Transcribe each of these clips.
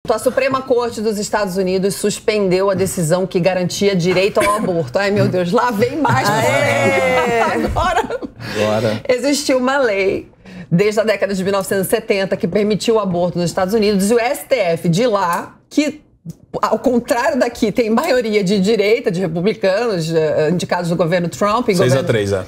A Suprema Corte dos Estados Unidos suspendeu a decisão que garantia direito ao aborto. Ai, meu Deus, lá vem mais. Agora existiu uma lei desde a década de 1970 que permitiu o aborto nos Estados Unidos, e o STF de lá, que ao contrário daqui, tem maioria de direita, de republicanos, indicados do governo Trump. 6-3,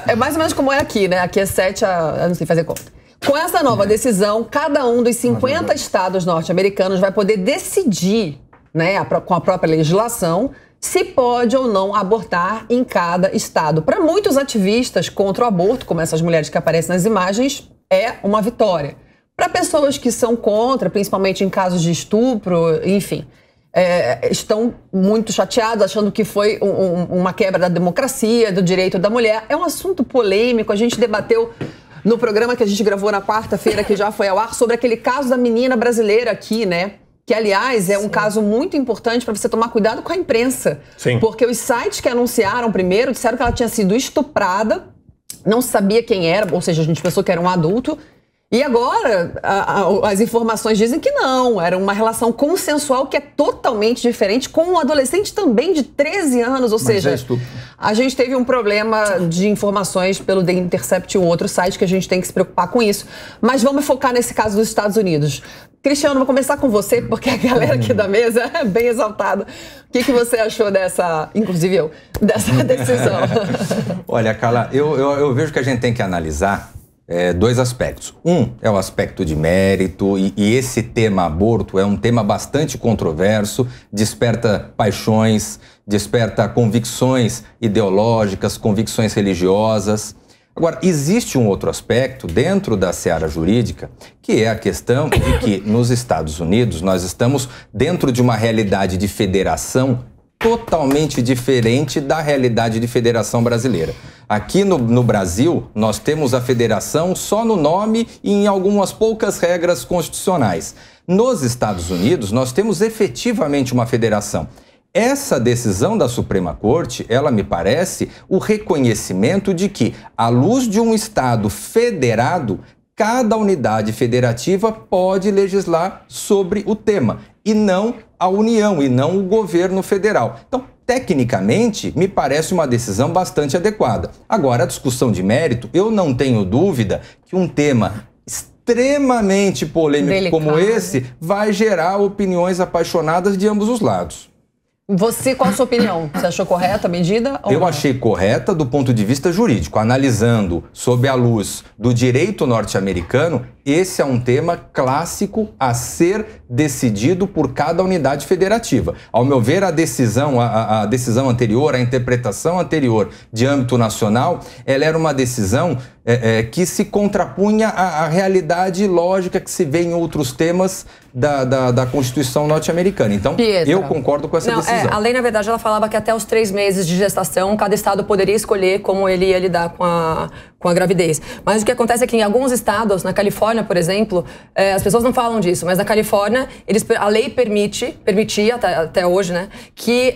é mais ou menos como é aqui, né? Aqui é 7 a... eu não sei fazer conta. Com essa nova decisão, cada um dos 50 estados norte-americanos vai poder decidir, né, com a própria legislação, se pode ou não abortar em cada estado. Para muitos ativistas contra o aborto, como essas mulheres que aparecem nas imagens, é uma vitória. Para pessoas que são contra, principalmente em casos de estupro, enfim, estão muito chateados, achando que foi uma quebra da democracia, do direito da mulher. É um assunto polêmico, a gente debateu no programa que a gente gravou na quarta-feira, que já foi ao ar, sobre aquele caso da menina brasileira aqui, né? Que, aliás, é um caso muito importante para você tomar cuidado com a imprensa. Sim. Porque os sites que anunciaram primeiro disseram que ela tinha sido estuprada, não sabia quem era, ou seja, a gente pensou que era um adulto. E agora, as informações dizem que não, era uma relação consensual que é totalmente diferente, com um adolescente também de 13 anos, ou seja, a gente teve um problema de informações pelo The Intercept e um outro site que a gente tem que se preocupar com isso. Mas vamos focar nesse caso dos Estados Unidos. Cristiano, vou começar com você, porque a galera aqui da mesa é bem exaltada. O que você achou dessa, inclusive eu, dessa decisão? Olha, Carla, eu vejo que a gente tem que analisar dois aspectos. Um é o aspecto de mérito, e esse tema aborto é um tema bastante controverso, desperta paixões, desperta convicções ideológicas, convicções religiosas. Agora, existe um outro aspecto dentro da seara jurídica, que é a questão de que nos Estados Unidos nós estamos dentro de uma realidade de federação totalmente diferente da realidade de federação brasileira. Aqui no Brasil, nós temos a federação só no nome e em algumas poucas regras constitucionais. Nos Estados Unidos, nós temos efetivamente uma federação. Essa decisão da Suprema Corte, ela me parece o reconhecimento de que, à luz de um Estado federado, cada unidade federativa pode legislar sobre o tema, e não a União, e não o governo federal. Então, tecnicamente, me parece uma decisão bastante adequada. Agora, a discussão de mérito, eu não tenho dúvida que um tema extremamente polêmico como esse vai gerar opiniões apaixonadas de ambos os lados. Você, qual a sua opinião? Você achou correta a medida? Eu não? Achei correta do ponto de vista jurídico. Analisando sob a luz do direito norte-americano, esse é um tema clássico a ser decidido por cada unidade federativa. Ao meu ver, a decisão anterior, a interpretação anterior de âmbito nacional, ela era uma decisão que se contrapunha à realidade lógica que se vê em outros temas da Constituição norte-americana. Então, eu concordo com essa decisão. A lei, na verdade, ela falava que até os 3 meses de gestação, cada estado poderia escolher como ele ia lidar com a gravidez. Mas o que acontece é que em alguns estados, na Califórnia, por exemplo, as pessoas não falam disso, mas na Califórnia, a lei permitia até hoje, né, que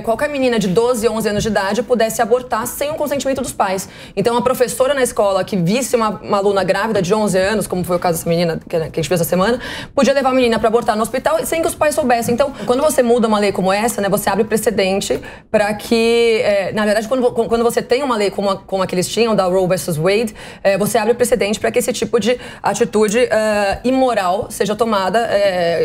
qualquer menina de 12, 11 anos de idade pudesse abortar sem o consentimento dos pais. Então, a professora na escola que visse uma aluna grávida de 11 anos, como foi o caso dessa menina que a gente viu essa semana, podia levar a menina para abortar no hospital sem que os pais soubessem. Então, quando você muda uma lei como essa, né, você abre precedente para que, na verdade, quando você tem uma lei como a que eles tinham, da Roe vs. Wade, você abre precedente para que esse tipo de atitude imoral seja tomada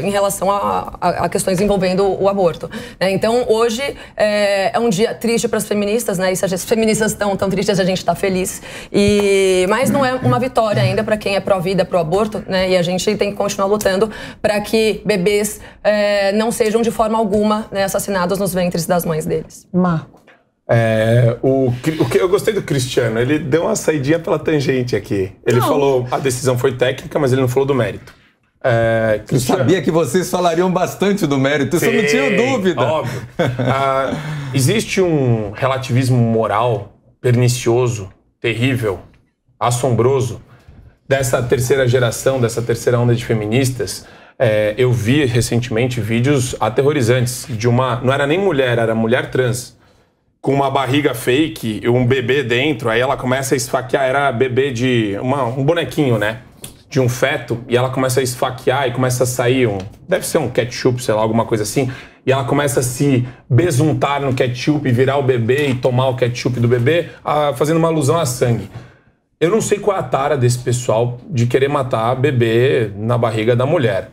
em relação a questões envolvendo o aborto. Então, hoje é um dia triste para as feministas, né? E se as feministas estão tão tristes, a gente está feliz. Mas não é uma vitória ainda para quem é pró-vida, pró-aborto, né? E a gente tem que continuar lutando para que bebês não sejam de forma alguma, né, assassinados nos ventres das mães deles. Marco. Eu gostei do Cristiano, ele deu uma saidinha pela tangente aqui. Ele falou a decisão foi técnica, mas ele não falou do mérito. Eu sabia que vocês falariam bastante do mérito, isso eu não tinha dúvida. Óbvio. Existe um relativismo moral pernicioso, terrível, assombroso dessa terceira geração, dessa terceira onda de feministas. Eu vi recentemente vídeos aterrorizantes de não era nem mulher, era mulher trans, com uma barriga fake, um bebê dentro, aí ela começa a esfaquear, era bebê de um bonequinho, né? de um feto e ela começa a esfaquear e começa a sair deve ser um ketchup, sei lá, alguma coisa assim, e ela começa a se besuntar no ketchup e virar o bebê e tomar o ketchup do bebê, fazendo uma alusão a sangue. Eu não sei qual é a tara desse pessoal de querer matar bebê na barriga da mulher.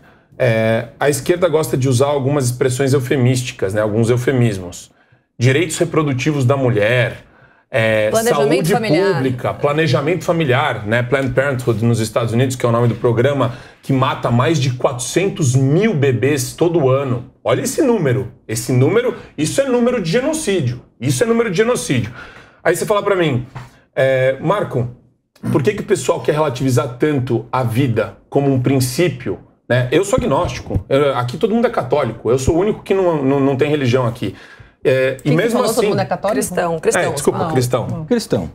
A esquerda gosta de usar algumas expressões eufemísticas, né, alguns eufemismos. Direitos reprodutivos da mulher, saúde pública, planejamento familiar, né? Planned Parenthood nos Estados Unidos, que é o nome do programa, que mata mais de 400 mil bebês todo ano. Olha esse número. Esse número, isso é número de genocídio. Isso é número de genocídio. Aí você fala pra mim, Marco, por que o pessoal quer relativizar tanto a vida como um princípio? Né? Eu sou agnóstico. Aqui todo mundo é católico. Eu sou o único que não tem religião aqui. E mesmo assim, todo mundo é católico? Cristão. Desculpa, cristão. Cristão.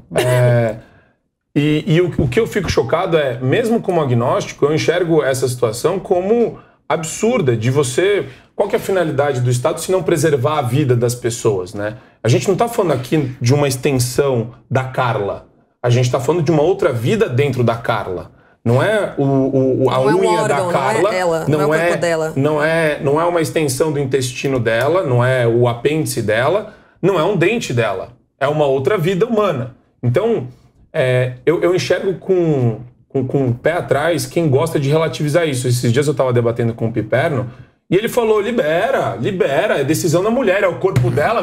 E o que eu fico chocado mesmo como agnóstico, eu enxergo essa situação como absurda de você... Qual que é a finalidade do Estado se não preservar a vida das pessoas, né? A gente não está falando aqui de uma extensão da Carla. A gente está falando de uma outra vida dentro da Carla. Não é a unha da Carla, não é ela, não é o corpo dela. Não é uma extensão do intestino dela, não é o apêndice dela, não é um dente dela. É uma outra vida humana. Então, eu enxergo com o pé atrás quem gosta de relativizar isso. Esses dias eu estava debatendo com o Piperno e ele falou, libera, é decisão da mulher, é o corpo dela,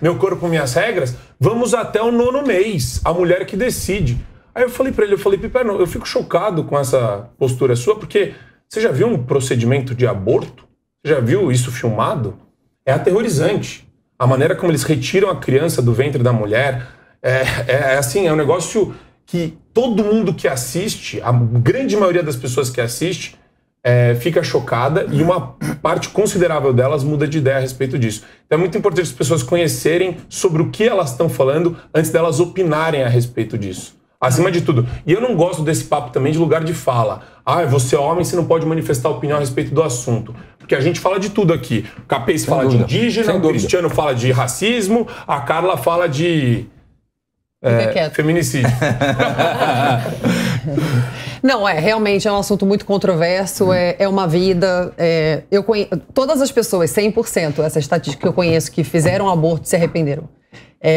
meu corpo, minhas regras. Vamos até o 9º mês, a mulher que decide. Aí eu falei pra ele, Piperno, eu fico chocado com essa postura sua, porque você já viu um procedimento de aborto? Você já viu isso filmado? É aterrorizante. A maneira como eles retiram a criança do ventre da mulher, assim, é um negócio que todo mundo que assiste, a grande maioria das pessoas que assiste, fica chocada e uma parte considerável delas muda de ideia a respeito disso. Então é muito importante as pessoas conhecerem sobre o que elas estão falando antes delas opinarem a respeito disso. Acima de tudo. E eu não gosto desse papo também de lugar de fala. Você é homem, você não pode manifestar opinião a respeito do assunto. Porque a gente fala de tudo aqui. O Capês fala de indígena, o Cristiano fala de racismo, a Carla fala de feminicídio. Não, realmente é um assunto muito controverso, é uma vida... todas as pessoas, 100%, essa estatística que eu conheço, que fizeram aborto se arrependeram.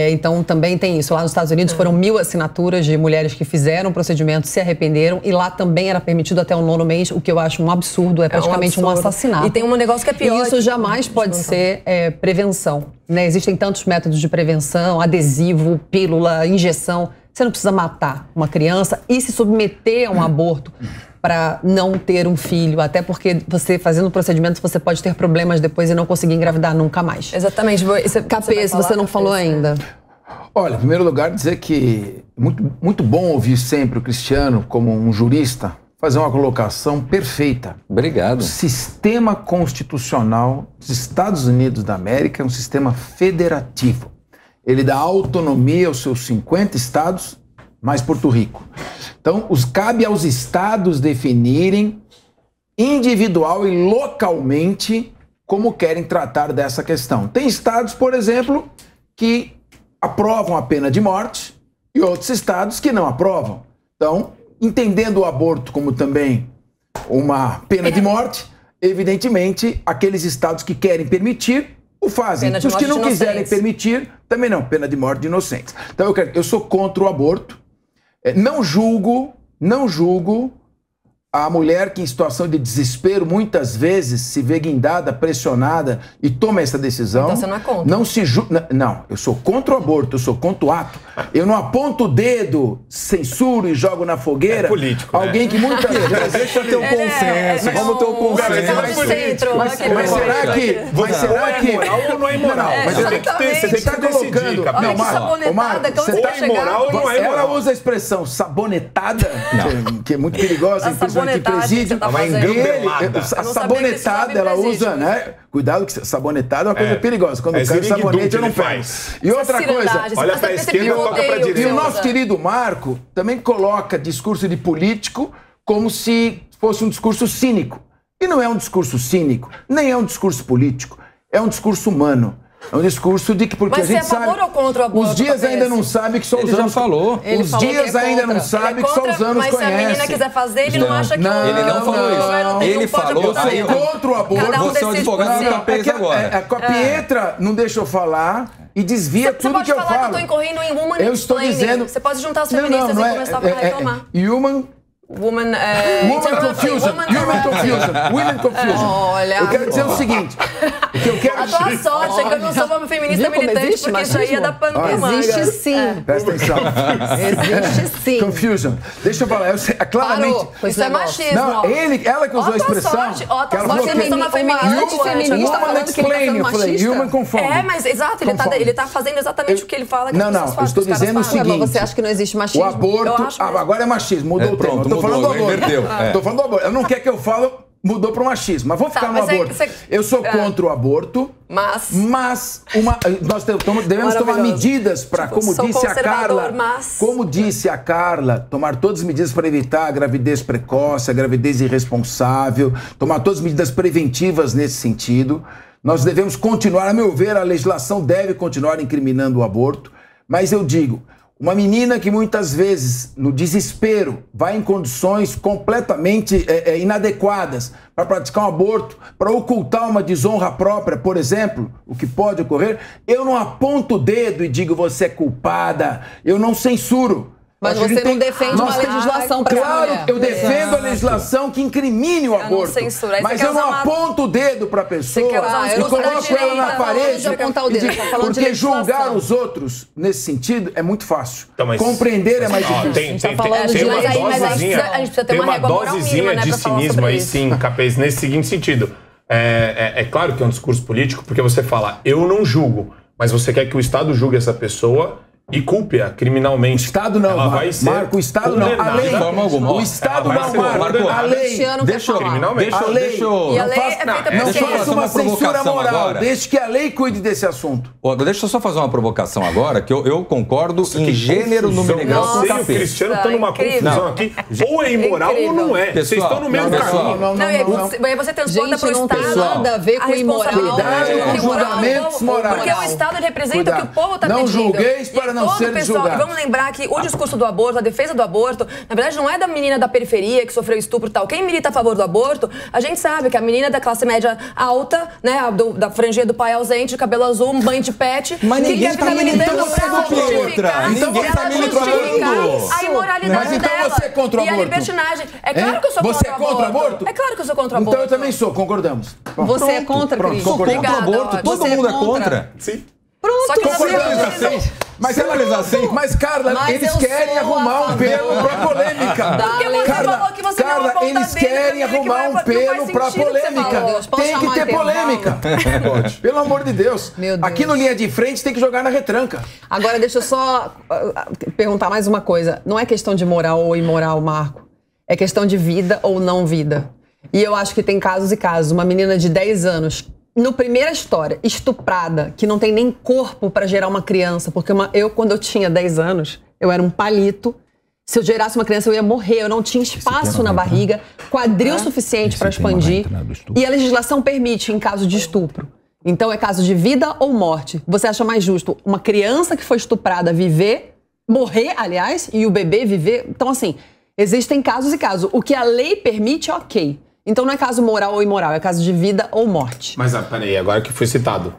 Então também tem isso. Lá nos Estados Unidos foram 1000 assinaturas de mulheres que fizeram o procedimento, se arrependeram, e lá também era permitido até o 9º mês, o que eu acho um absurdo, praticamente um assassinato. E tem um negócio que é pior. E isso jamais pode ser prevenção. Né? Existem tantos métodos de prevenção, adesivo, pílula, injeção. Você não precisa matar uma criança e se submeter a um aborto para não ter um filho, até porque você fazendo o procedimento você pode ter problemas depois e não conseguir engravidar nunca mais. Exatamente. Capês, você não falou ainda. Olha, em primeiro lugar, dizer que é muito bom ouvir sempre o Cristiano, como um jurista, fazer uma colocação perfeita. Obrigado. O sistema constitucional dos Estados Unidos da América é um sistema federativo. Ele dá autonomia aos seus 50 estados, mais Porto Rico. Então, cabe aos estados definirem individual e localmente como querem tratar dessa questão. Tem estados, por exemplo, que aprovam a pena de morte e outros estados que não aprovam. Então, entendendo o aborto como também uma pena de morte, evidentemente, aqueles estados que querem permitir, o fazem. Os que não quiserem permitir, também não. Pena de morte de inocentes. Então, eu sou contra o aborto. Não julgo a mulher que em situação de desespero muitas vezes se vê guindada, pressionada e toma essa decisão. Então você não é contra. Não se Não, eu sou contra o aborto, eu sou contra o ato. Eu não aponto o dedo, censuro e jogo na fogueira. É político, alguém né? que muitas vezes... Deixa ter um consenso, vamos ter um consenso. Mas será que... é moral ou não é imoral? Mas você tem que estar colocando... Não, sabonetada, você está imoral ou não é imoral? Ela usa a expressão sabonetada, que é muito perigosa, principalmente em presídio. A sabonetada ela usa, né? Cuidado que sabonetada é uma coisa perigosa. Quando o cara sabonete, eu não pego. E outra coisa... Olha pra esquerda, toca pra direita. E o nosso querido Marco também coloca discurso de político como se fosse um discurso cínico. E não é um discurso cínico, nem é um discurso político. É um discurso humano. É um discurso de que porque Mas a gente você é a favor sabe, ou contra o aborto, os dias Tapete? ainda não sabem que só Ele os já anos falou. Ele Os falou dias que é ainda contra. não sabem que só os anos mas se a menina conhecem. quiser fazer, ele não acha que Ele não falou isso. Ele não pode falou, Eu abortar. aí sou contra o aborto. Cada um Você é o decide advogado por do si. Tapete agora. A Pietra não deixa eu falar e desvia Você tudo pode que eu falar que eu falo. tô incorrendo em woman Eu estou explaining. dizendo... Você pode juntar as feministas e começar a reclamar. Human Woman confusion. Human confusion. Women confusion. Olha. Eu quero dizer o seguinte. O que eu quero... A tua sorte é que eu não sou uma feminista Viu como militante, existe porque isso aí é da pandemia. Existe sim. Presta atenção. Existe sim. Confusion. Deixa eu falar. Claramente... Parou com esse Isso é negócio. machismo. Não, ela que usou a expressão. Sorte. Ó, a que tua ela falou sorte, que- você é uma feminista antifeminista atuante. falando que ele tá sendo eu falei, machista. human confound. É, mas exato, ele tá fazendo exatamente o que ele fala que Não, as pessoas não, fazem, eu estou que os caras dizendo o fazem. seguinte. Mas você acha que não existe machismo? O aborto... Eu acho mesmo. agora é machismo, mudou o tema. pronto, Eu tô falando do mudou, aborto. inverteu, é. Tô falando do aborto. Eu não quero que eu fale, mudou para o machismo. Mas vamos ficar no mas aborto. Eu sou contra o aborto, Mas... nós devemos tomar Maravilhoso. medidas para, como Sou disse a conservador, Carla, mas- como disse a Carla, tomar todas as medidas para evitar a gravidez precoce, a gravidez irresponsável, tomar todas as medidas preventivas nesse sentido. Nós devemos continuar, a meu ver, a legislação deve continuar incriminando o aborto, mas eu digo, uma menina que muitas vezes, no desespero, vai em condições completamente inadequadas para praticar um aborto, para ocultar uma desonra própria, por exemplo, o que pode ocorrer, eu não aponto o dedo e digo você é culpada, eu não censuro. Mas Acho que a você gente não tem- defende nós uma temos- legislação para essa Claro, mulher. eu defendo a legislação que incrimine o não aborto, censuro. Aí você mas quer eu não usar uma- aponto o dedo para a pessoa quer usar uma e discussão da coloco ela na direita, parede de apontar o e dedo, digo- tá falando de porque legislação. julgar os outros nesse sentido é muito fácil. Então, mas- Compreender é mais Ó, difícil. tem tá falando de- uma mas aí- mas aí dosezinha, a gente precisa ter tem uma uma régua moral dosezinha mínima, né, de pra falar cinismo sobre aí isso. sim, Capês, nesse seguinte sentido. É claro que é um discurso político, porque você fala, eu não julgo, mas você quer que o Estado julgue essa pessoa e culpe-a criminalmente. O Estado não, Ela vai ser Marco, o Estado não. A condenada. lei, De forma alguma. o Estado Ela vai não, ser Marco. condenada. A lei, Cristiano quer Deixa eu, falar. Criminalmente. a lei, deixa eu... E a não lei faço- é feita não, pelo não deixa eu faço fazer uma uma censura provocação moral, agora. desde que a lei cuide desse assunto. Ó, deixa eu só fazer uma provocação agora, que eu concordo em Que gênero, confusão. número e grau com Você o e o Capês. Cristiano estão numa Incrível. confusão aqui. Ou é imoral ou não é. Vocês Pessoal, estão no mesmo não, caminho. pessoal. Não, e aí você transporta Gente, para o não tem Estado nada a ver com a responsabilidade imoral. do Cuidado com moral do julgamentos povo, morais. Porque o Estado representa Cuidado. o que o povo está Não pedindo. julgueis para E não todo ser o pessoal, julgados. e vamos lembrar que o discurso do aborto, a defesa do aborto, na verdade não é da menina da periferia que sofreu estupro e tal. Quem milita a favor do aborto, a gente sabe que a menina da classe média alta, né, da franjinha do pai ausente, de cabelo azul, mãe de pet, Mas que ninguém quer tá ficar militando militando pra contra, justificar, Pietra. Ninguém tá ela militando. justificar a imoralidade Mas então dela você é contra o e a aborto? libertinagem. É claro Hein? que eu sou Você contra é contra o aborto? É claro que eu sou contra o Então aborto. eu também sou, concordamos. Você é contra, pronto, Cris? Sou contra o Obrigada, aborto, ótimo. todo Você é mundo é contra? contra. Sim. Só que Concordamos você assim. Mas Carla, Mas eles eu querem sou arrumar a um favor pelo pra polêmica. Porque você falou que você não Carla, aponta eles dedo pra querem mim, que arrumar não um faz pelo pra sentido o que você polêmica. falou. Deus, posso Tem que chamar ter intervalo? polêmica. Pelo amor de Deus. Meu Deus. Aqui no Linha de Frente tem que jogar na retranca. Agora, deixa eu só perguntar mais uma coisa. Não é questão de moral ou imoral, Marco. É questão de vida ou não vida. E eu acho que tem casos e casos. Uma menina de 10 anos, no primeira história, estuprada, que não tem nem corpo para gerar uma criança. Porque quando eu tinha 10 anos, eu era um palito. Se eu gerasse uma criança, eu ia morrer. Eu não tinha espaço na barriga, quadril suficiente para expandir. E a legislação permite em caso de estupro. Então é caso de vida ou morte. Você acha mais justo uma criança que foi estuprada morrer, aliás, e o bebê viver? Então, assim, existem casos e casos. O que a lei permite, ok. Então não é caso moral ou imoral, é caso de vida ou morte. Mas peraí, agora que foi citado.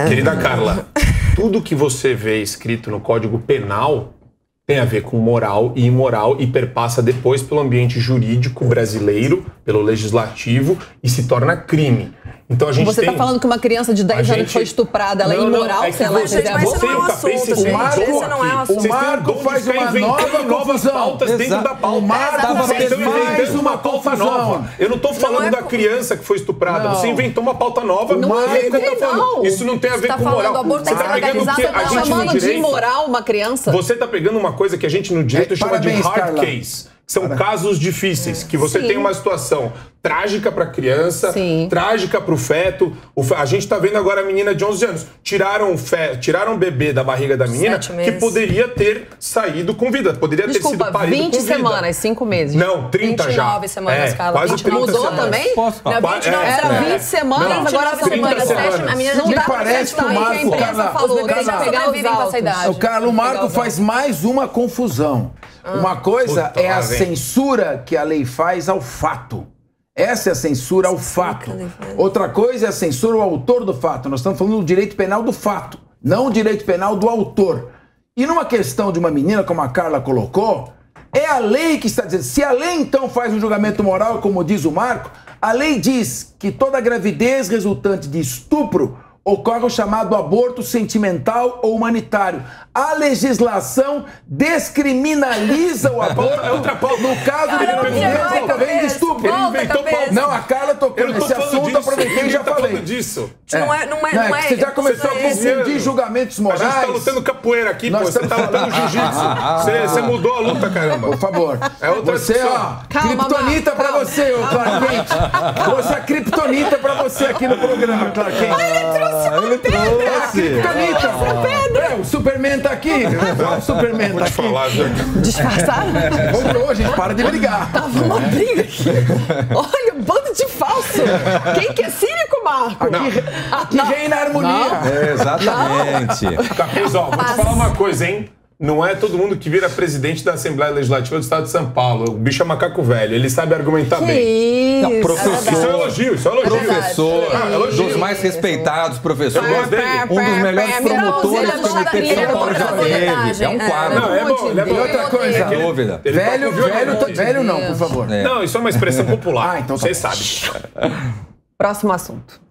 Querida Carla, tudo que você vê escrito no Código Penal tem a ver com moral e imoral e perpassa depois pelo ambiente jurídico brasileiro, pelo legislativo e se torna crime. Então a gente Você tem... tá falando que uma criança de 10 anos que foi estuprada, ela é imoral é se que ela você, fizer mas aborto? isso não é um Capês, assunto, vocês gente. mandam Esse não é um aqui. assunto. Vocês têm O Marco dom de faz ficar uma inventando nova novas confusão. pautas dentro Exato. da pauta. O Marco Vocês fez estão mais inventando uma uma pauta confusão. nova. Eu não tô falando Não é da criança que foi estuprada. Não. Você inventou uma pauta nova. Não e aí é, você tá falando, não. isso não tem a ver tá com falando, moral. o aborto Você tem que tá ser pegando o que legalizado, a não. gente no Chamando de direito... imoral uma criança? Você tá pegando uma coisa que a gente no direito chama de Parabéns, hard Carla. case. São casos difíceis, que você Sim. tem uma situação trágica pra criança, Sim. trágica pro feto. A gente tá vendo agora a menina de 11 anos. Tiraram o bebê da barriga da menina 7 que meses. poderia ter saído com vida. Poderia ter Desculpa, sido parido 20 com vida. semanas, 5 meses. Não, 30 já. 29 semanas, Carla. Quase 30 Mudou semanas. também? Posso falar? Não, 29 Era semanas. 20 semanas, Não, agora 29 são 30 semanas. semanas. A menina Não já dá tá pra parece que o acreditar Marco- que a imprensa Carla, falou. os bebês já Carla, sobrevivem com essa idade. O Carlos Marco faz mais uma confusão. Uma coisa Puta, é a lá vem. censura que a lei faz ao fato. Essa é a censura ao fato. que a lei faz. Outra coisa é a censura ao autor do fato. Nós estamos falando do direito penal do fato, não o direito penal do autor. E numa questão de uma menina, como a Carla colocou, é a lei que está dizendo. Se a lei então faz um julgamento moral, como diz o Marco, a lei diz que toda gravidez resultante de estupro ocorre o chamado aborto sentimental ou humanitário. A legislação descriminaliza o aborto. É outra pauta. No caso de Caramba, gravidez, vai, ocorrendo de cabeça. estupro. Ele Volta, inventou cabeça. pauta. Não, a Carla tocou Eu não tô nesse falando assunto, disso. aproveitei e já Ninguém tá falei. falando disso. Não é. Você já começou a isso aí. confundir julgamentos A gente morais. tá lutando capoeira aqui, pô. Nós Você tá estamos lutando jiu-jitsu. Você mudou a luta, caramba. Por favor. É outra você, discussão. ó, Calma, criptonita Marco, pra calma. você, ô Clark Kent. Trouxe a criptonita pra você aqui no programa, Clark Kent. Ele trouxe. É a criptonita. É, o Superman tá aqui. O Superman Vou tá te aqui. falar, Jorge. Disfarçaram? Voltou, gente, para de brigar. Tava uma briga aqui. Olha, bando de falso. Quem que é cínico, Marco? Aqui reina a harmonia. É, exatamente. Capês, ó, vou te falar uma coisa, hein? Não é todo mundo que vira presidente da Assembleia Legislativa do Estado de São Paulo. O bicho é macaco velho, ele sabe argumentar bem. Que Não, isso? professor. Isso é elogio, isso é elogio. Professor, Ah, elogio. dos mais respeitados professores. Eu gosto dele. Um dos melhores promotores que o Comitê de São Paulo já teve. É um quadro. Não, é bom, ele é E bom. outra coisa, Sem dúvida. Ele velho, toca violão. velho não, por favor. Não, isso é uma expressão popular. Ah, então tá Você bom. sabe. Próximo assunto.